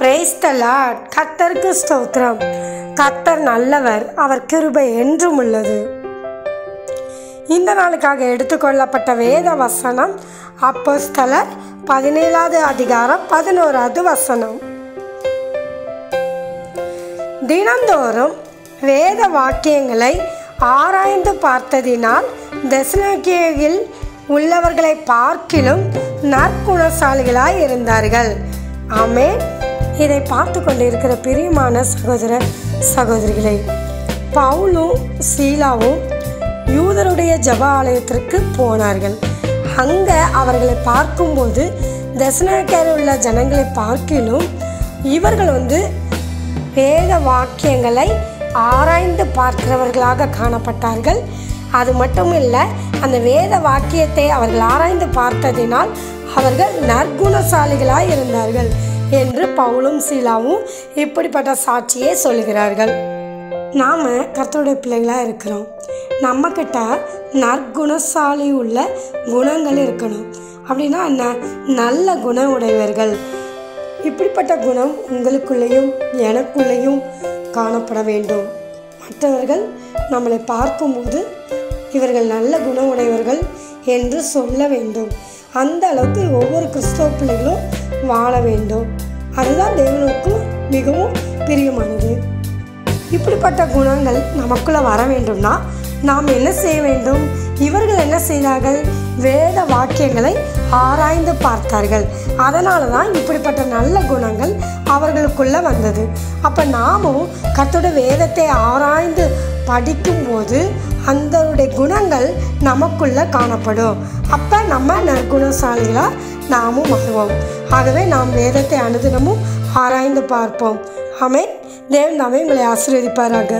Praise the Lord. கர்த்தருக்கு ஸ்தோத்திரம். கர்த்தர் நல்லவர், அவர் கிருபை என்றும் உள்ளது. இந்த நாளுக்காக எடுத்துக்கொள்ளப்பட்ட வேத வசனம் அப்போஸ்தலர் 17வது அதிகாரம் 11வது வசனம். தினந்தோறும் வேத வாக்கியங்களை ஆராய்ந்து பார்த்ததினால் தெசலோனிக்கேயில் உள்ளவர்களை பார்க்கிலும் நற்குணசாலிகளாய் இருந்தார்கள். ஆமென். இதை பார்த்து கொண்டிருக்கிற பிரியமான சகோதர சகோதரிகளை, பவுலும் சீலாவும் யூதருடைய ஜெப ஆலயத்திற்கு போனார்கள். அங்கே அவர்களை பார்க்கும்போது தெசலோனிக்கேயில் உள்ள ஜனங்களை பார்க்கிலும் இவர்கள் வேத வாக்கியங்களை ஆராய்ந்து பார்க்கிறவர்களாக காணப்பட்டார்கள். அது மட்டும் இல்லை, அந்த வேத வாக்கியத்தை அவர்கள் ஆராய்ந்து பார்த்ததினால் அவர்கள் நற்குணசாலிகளாய் இருந்தார்கள் என்று பவுலும் சீலாவும் இப்படிப்பட்ட சாட்சியை சொல்கிறார்கள். நாம் கர்த்தருடைய பிள்ளைகளாக இருக்கிறோம். நம்மக்கிட்ட நற்குணசாலி உள்ள குணங்கள் இருக்கணும். அப்படின்னா என்ன? நல்ல குணம் உடையவர்கள். இப்படிப்பட்ட குணம் உங்களுக்குள்ளேயும் எனக்குள்ளேயும் காணப்பட வேண்டும். மற்றவர்கள் நம்மளை பார்க்கும்போது இவர்கள் நல்ல குணம் உடையவர்கள் என்று சொல்ல வேண்டும். அந்த அளவுக்கு ஒவ்வொரு கிறிஸ்தவ பிள்ளைகளும் வாழ வேண்டும். அதுதான் தேவனுக்கு மிகவும் பிரியமானது. இப்படிப்பட்ட குணங்கள் நமக்குள்ளே வர வேண்டும்னா நாம் என்ன செய்ய வேண்டும்? இவர்கள் என்ன செய்தார்கள்? வேத வாக்கியங்களை ஆராய்ந்து பார்த்தார்கள். அதனால தான் இப்படிப்பட்ட நல்ல குணங்கள் அவர்களுக்குள்ளே வந்தது. அப்போ நாமும் கர்த்தருடைய வேதத்தை ஆராய்ந்து படிக்கும்போது அந்தருடைய குணங்கள் நமக்குள்ளே காணப்படும். அப்போ நம்ம நற்குணசாலிகளாக நாமும் மாறுவோம். ஆகவே நாம் வேதத்தை அனுதினமும் ஆராய்ந்து பார்ப்போம். ஆமென். தேவன் தாமே உங்களை ஆசீர்வதிப்பாராக.